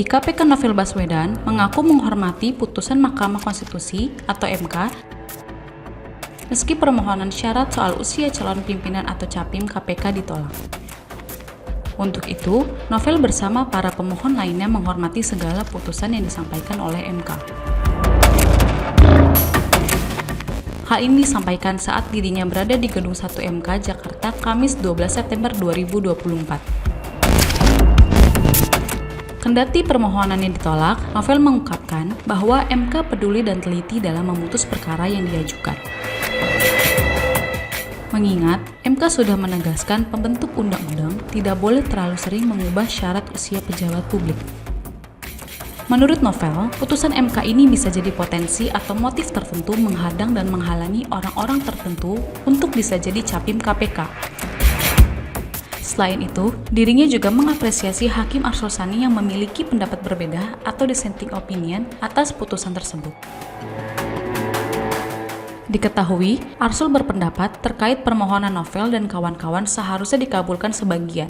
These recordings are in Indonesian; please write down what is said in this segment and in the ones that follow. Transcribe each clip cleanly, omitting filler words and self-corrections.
Penyidik KPK Novel Baswedan mengaku menghormati putusan Mahkamah Konstitusi atau MK meski permohonan syarat soal usia calon pimpinan atau capim KPK ditolak. Untuk itu, Novel bersama para pemohon lainnya menghormati segala putusan yang disampaikan oleh MK. Hal ini disampaikan saat dirinya berada di Gedung 1 MK Jakarta Kamis 12 September 2024. Kendati permohonannya ditolak, Novel mengungkapkan bahwa MK peduli dan teliti dalam memutus perkara yang diajukan. Mengingat, MK sudah menegaskan pembentuk undang-undang tidak boleh terlalu sering mengubah syarat usia pejabat publik. Menurut Novel, putusan MK ini bisa jadi potensi atau motif tertentu menghadang dan menghalangi orang-orang tertentu untuk bisa jadi capim KPK. Selain itu, dirinya juga mengapresiasi Hakim Arsul Sani yang memiliki pendapat berbeda atau dissenting opinion atas putusan tersebut. Diketahui, Arsul berpendapat terkait permohonan Novel dan kawan-kawan seharusnya dikabulkan sebagian.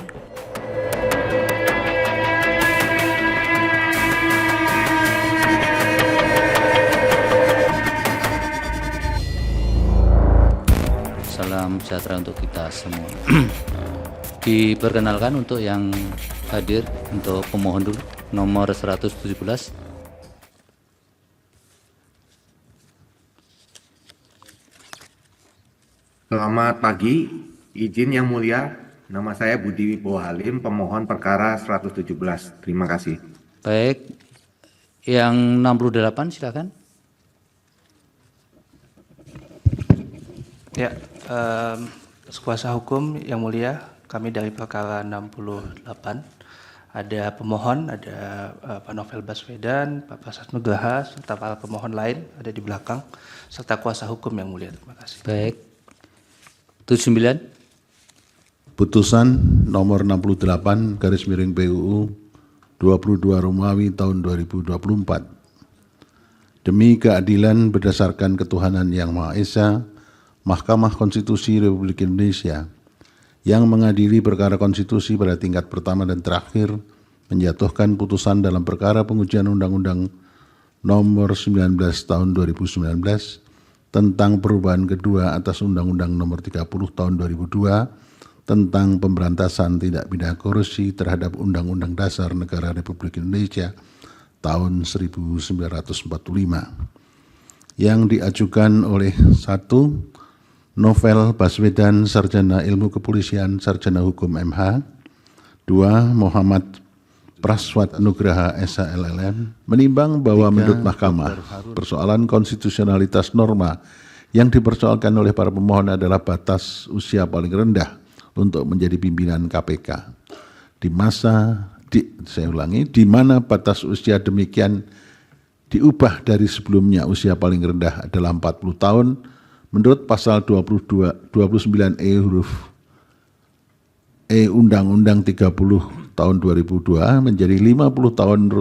Salam sejahtera untuk kita semua. Diperkenalkan untuk yang hadir, untuk pemohon dulu, nomor 117. Selamat pagi, izin yang mulia, nama saya Budi Wibowo Halim, pemohon perkara 117. Terima kasih. Baik, yang 68 silakan. Ya, kuasa hukum yang mulia, kami dari perkara 68, ada pemohon, ada Pak Novel Baswedan, Pak Prasad Nugraha, serta para pemohon lain ada di belakang, serta kuasa hukum yang mulia. Terima kasih. Baik, 79. Putusan nomor 68 garis miring PUU 22 Romawi tahun 2024. Demi keadilan berdasarkan ketuhanan yang Maha Esa, Mahkamah Konstitusi Republik Indonesia yang mengadili perkara konstitusi pada tingkat pertama dan terakhir menjatuhkan putusan dalam perkara pengujian Undang-Undang Nomor 19 Tahun 2019 tentang perubahan kedua atas Undang-Undang Nomor 30 Tahun 2002 tentang pemberantasan tindak pidana korupsi terhadap Undang-Undang Dasar Negara Republik Indonesia tahun 1945 yang diajukan oleh 1. Novel Baswedan, Sarjana Ilmu Kepolisian, Sarjana Hukum MH. 2. Muhammad Praswat Nugraha SHLLM, menimbang bahwa menurut Mahkamah, persoalan konstitusionalitas norma yang dipersoalkan oleh para pemohon adalah batas usia paling rendah untuk menjadi pimpinan KPK. Di mana batas usia demikian diubah dari sebelumnya usia paling rendah adalah 40 tahun, menurut pasal 29E huruf E Undang-Undang 30 tahun 2002 menjadi 50 tahun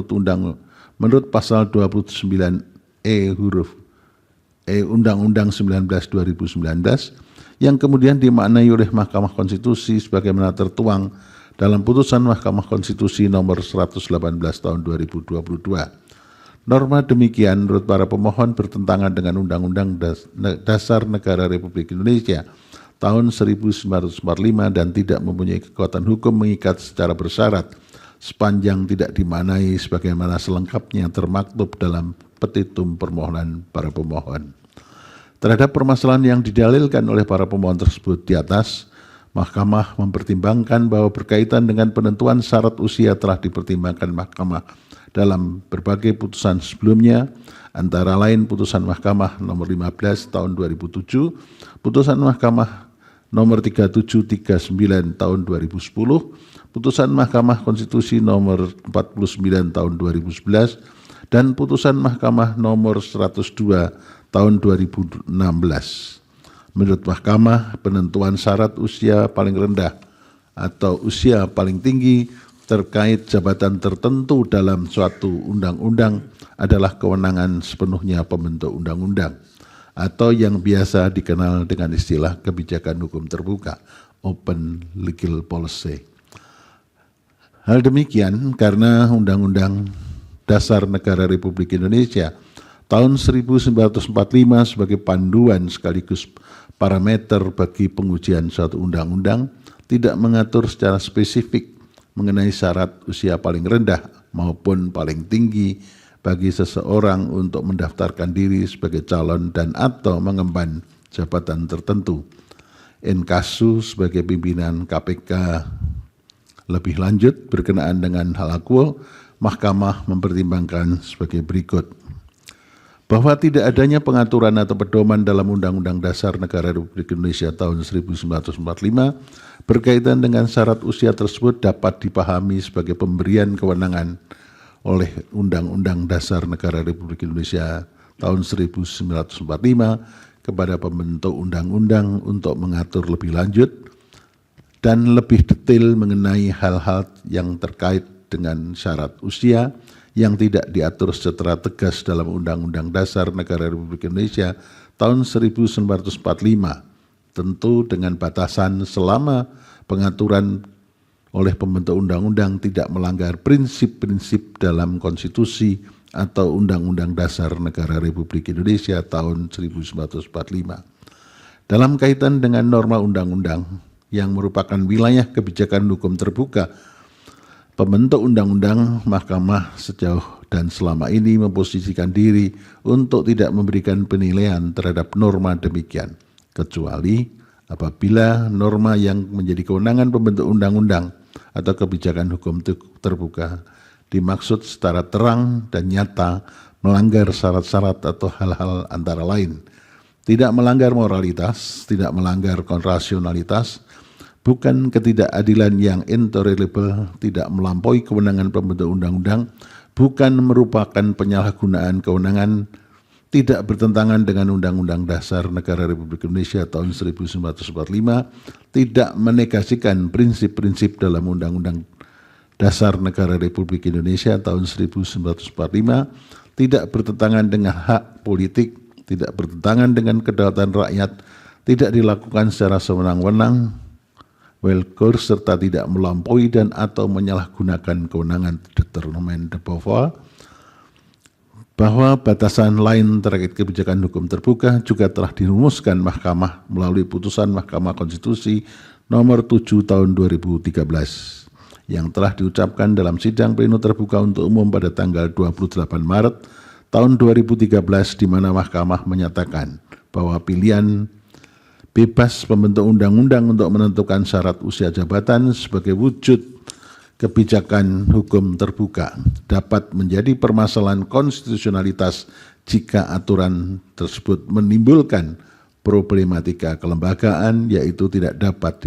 menurut pasal 29E huruf E Undang-Undang 19 2019 yang kemudian dimaknai oleh Mahkamah Konstitusi sebagaimana tertuang dalam putusan Mahkamah Konstitusi nomor 118 tahun 2022. Norma demikian menurut para pemohon bertentangan dengan Undang-Undang Dasar Negara Republik Indonesia tahun 1945 dan tidak mempunyai kekuatan hukum mengikat secara bersyarat sepanjang tidak dimaknai sebagaimana selengkapnya termaktub dalam petitum permohonan para pemohon. Terhadap permasalahan yang didalilkan oleh para pemohon tersebut di atas, Mahkamah mempertimbangkan bahwa berkaitan dengan penentuan syarat usia telah dipertimbangkan Mahkamah dalam berbagai putusan sebelumnya, antara lain putusan Mahkamah nomor 15 tahun 2007, putusan Mahkamah nomor 3739 tahun 2010, putusan Mahkamah Konstitusi nomor 49 tahun 2011, dan putusan Mahkamah nomor 102 tahun 2016. Menurut Mahkamah, penentuan syarat usia paling rendah atau usia paling tinggi terkait jabatan tertentu dalam suatu undang-undang adalah kewenangan sepenuhnya pembentuk undang-undang atau yang biasa dikenal dengan istilah kebijakan hukum terbuka, open legal policy. Hal demikian karena Undang-Undang Dasar Negara Republik Indonesia tahun 1945 sebagai panduan sekaligus parameter bagi pengujian suatu undang-undang tidak mengatur secara spesifik mengenai syarat usia paling rendah maupun paling tinggi bagi seseorang untuk mendaftarkan diri sebagai calon dan atau mengemban jabatan tertentu. In casu sebagai pimpinan KPK lebih lanjut berkenaan dengan hal akuo, Mahkamah mempertimbangkan sebagai berikut. Bahwa tidak adanya pengaturan atau pedoman dalam Undang-Undang Dasar Negara Republik Indonesia tahun 1945 berkaitan dengan syarat usia tersebut dapat dipahami sebagai pemberian kewenangan oleh Undang-Undang Dasar Negara Republik Indonesia tahun 1945 kepada pembentuk undang-undang untuk mengatur lebih lanjut dan lebih detail mengenai hal-hal yang terkait dengan syarat usia yang tidak diatur secara tegas dalam Undang-Undang Dasar Negara Republik Indonesia tahun 1945, tentu dengan batasan selama pengaturan oleh pembentuk undang-undang tidak melanggar prinsip-prinsip dalam konstitusi atau Undang-Undang Dasar Negara Republik Indonesia tahun 1945. Dalam kaitan dengan norma undang-undang yang merupakan wilayah kebijakan hukum terbuka, pembentuk undang-undang, Mahkamah sejauh dan selama ini memposisikan diri untuk tidak memberikan penilaian terhadap norma demikian, kecuali apabila norma yang menjadi kewenangan pembentuk undang-undang atau kebijakan hukum terbuka dimaksud secara terang dan nyata melanggar syarat-syarat atau hal-hal antara lain, tidak melanggar moralitas, tidak melanggar konrasionalitas, bukan ketidakadilan yang intolerable, tidak melampaui kewenangan pembentuk undang-undang, bukan merupakan penyalahgunaan kewenangan, tidak bertentangan dengan Undang-Undang Dasar Negara Republik Indonesia tahun 1945, tidak menegasikan prinsip-prinsip dalam Undang-Undang Dasar Negara Republik Indonesia tahun 1945, tidak bertentangan dengan hak politik, tidak bertentangan dengan kedaulatan rakyat, tidak dilakukan secara sewenang-wenang, well-course, serta tidak melampaui dan atau menyalahgunakan kewenangan determined above, bahwa batasan lain terkait kebijakan hukum terbuka juga telah dirumuskan Mahkamah melalui putusan Mahkamah Konstitusi nomor 7 tahun 2013 yang telah diucapkan dalam sidang pleno terbuka untuk umum pada tanggal 28 Maret tahun 2013, di mana Mahkamah menyatakan bahwa pilihan bebas pembentuk undang-undang untuk menentukan syarat usia jabatan sebagai wujud kebijakan hukum terbuka dapat menjadi permasalahan konstitusionalitas jika aturan tersebut menimbulkan problematika kelembagaan, yaitu tidak dapat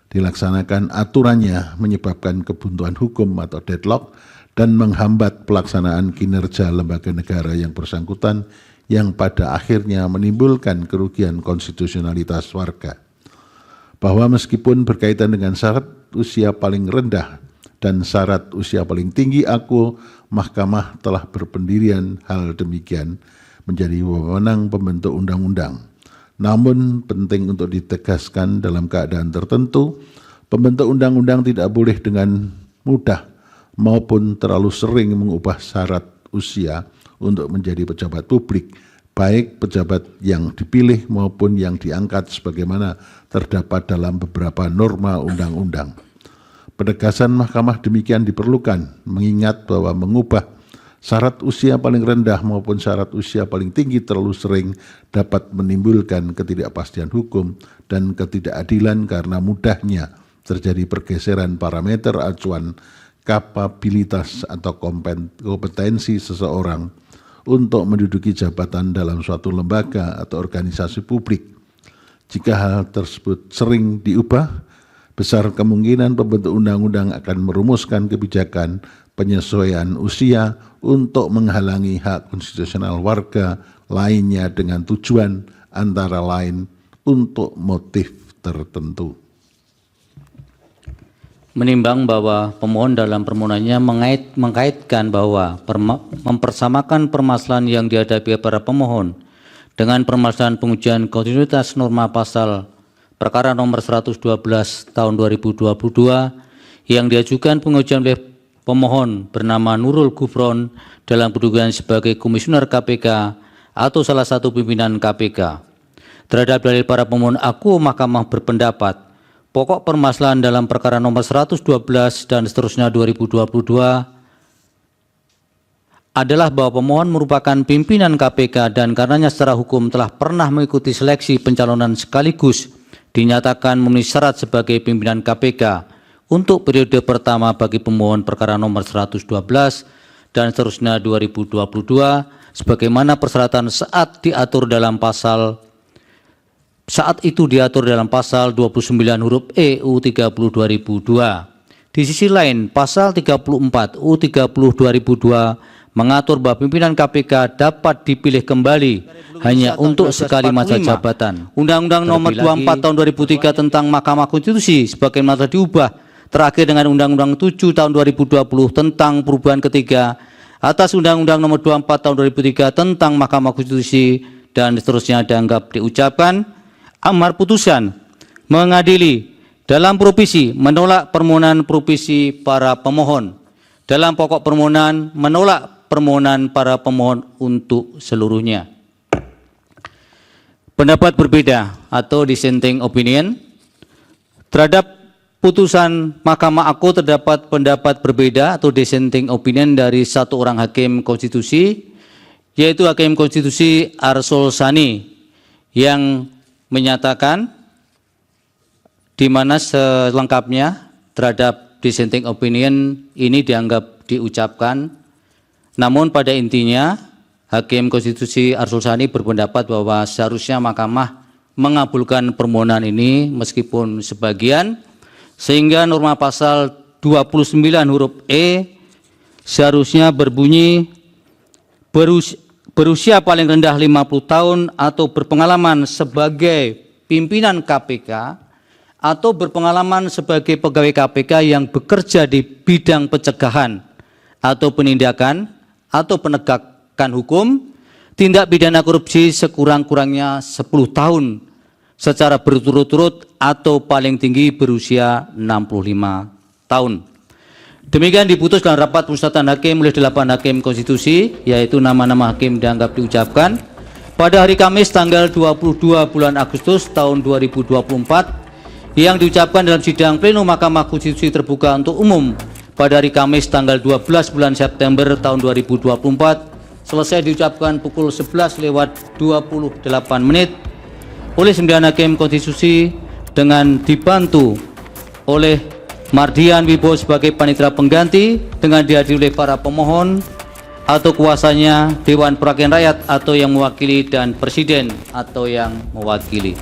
dilaksanakan aturannya menyebabkan kebuntuan hukum atau deadlock dan menghambat pelaksanaan kinerja lembaga negara yang bersangkutan, yang pada akhirnya menimbulkan kerugian konstitusionalitas warga. Bahwa meskipun berkaitan dengan syarat usia paling rendah dan syarat usia paling tinggi aku, Mahkamah telah berpendirian hal demikian menjadi wewenang pembentuk undang-undang. Namun penting untuk ditegaskan dalam keadaan tertentu, pembentuk undang-undang tidak boleh dengan mudah maupun terlalu sering mengubah syarat usia untuk menjadi pejabat publik, baik pejabat yang dipilih maupun yang diangkat sebagaimana terdapat dalam beberapa norma undang-undang. Penegasan Mahkamah demikian diperlukan, mengingat bahwa mengubah syarat usia paling rendah maupun syarat usia paling tinggi terlalu sering dapat menimbulkan ketidakpastian hukum dan ketidakadilan karena mudahnya terjadi pergeseran parameter acuan kapabilitas atau kompetensi seseorang untuk menduduki jabatan dalam suatu lembaga atau organisasi publik. Jika hal tersebut sering diubah, besar kemungkinan pembentuk undang-undang akan merumuskan kebijakan penyesuaian usia untuk menghalangi hak konstitusional warga lainnya dengan tujuan antara lain untuk motif tertentu. Menimbang bahwa pemohon dalam permohonannya mengkaitkan bahwa mempersamakan permasalahan yang dihadapi para pemohon dengan permasalahan pengujian konstitusionalitas norma pasal perkara nomor 112 tahun 2022 yang diajukan pengujian oleh pemohon bernama Nurul Gufron dalam kedudukan sebagai Komisioner KPK atau salah satu pimpinan KPK. Terhadap dalil para pemohon aku, Mahkamah berpendapat pokok permasalahan dalam perkara nomor 112 dan seterusnya 2022 adalah bahwa pemohon merupakan pimpinan KPK dan karenanya secara hukum telah pernah mengikuti seleksi pencalonan sekaligus dinyatakan memenuhi syarat sebagai pimpinan KPK untuk periode pertama bagi pemohon perkara nomor 112 dan seterusnya 2022 sebagaimana persyaratan saat itu diatur dalam pasal 29 huruf E UU 30 2002. Di sisi lain, pasal 34 UU 30 2002 mengatur bahwa pimpinan KPK dapat dipilih kembali hanya untuk sekali masa jabatan. Undang-Undang Nomor 24 Tahun 2003 tentang Mahkamah Konstitusi sebagaimana telah diubah terakhir dengan Undang-Undang 7 Tahun 2020 tentang perubahan ketiga atas Undang-Undang Nomor 24 Tahun 2003 tentang Mahkamah Konstitusi dan seterusnya dianggap diucapkan. Amar putusan mengadili dalam provisi menolak permohonan provisi para pemohon. Dalam pokok permohonan menolak permohonan para pemohon untuk seluruhnya. Pendapat berbeda atau dissenting opinion. Terhadap putusan Mahkamah Aku terdapat pendapat berbeda atau dissenting opinion dari satu orang hakim konstitusi, yaitu Hakim Konstitusi Arsul Sani, yang menyatakan di mana selengkapnya terhadap dissenting opinion ini dianggap diucapkan. Namun pada intinya Hakim Konstitusi Arsul Sani berpendapat bahwa seharusnya Mahkamah mengabulkan permohonan ini meskipun sebagian, sehingga norma pasal 29 huruf E seharusnya berbunyi berusia paling rendah 50 tahun atau berpengalaman sebagai pimpinan KPK atau berpengalaman sebagai pegawai KPK yang bekerja di bidang pencegahan atau penindakan atau penegakan hukum tindak pidana korupsi sekurang-kurangnya 10 tahun secara berturut-turut atau paling tinggi berusia 65 tahun. Demikian diputus dalam rapat permusyawaratan hakim oleh 8 hakim konstitusi, yaitu nama-nama hakim dianggap diucapkan pada hari Kamis tanggal 22 bulan Agustus tahun 2024 yang diucapkan dalam sidang pleno Mahkamah Konstitusi terbuka untuk umum pada hari Kamis tanggal 12 bulan September tahun 2024 selesai diucapkan pukul 11:28 oleh 9 hakim konstitusi dengan dibantu oleh Mardian Wibowo sebagai panitera pengganti dengan dihadiri oleh para pemohon atau kuasanya, Dewan Perwakilan Rakyat atau yang mewakili, dan Presiden atau yang mewakili.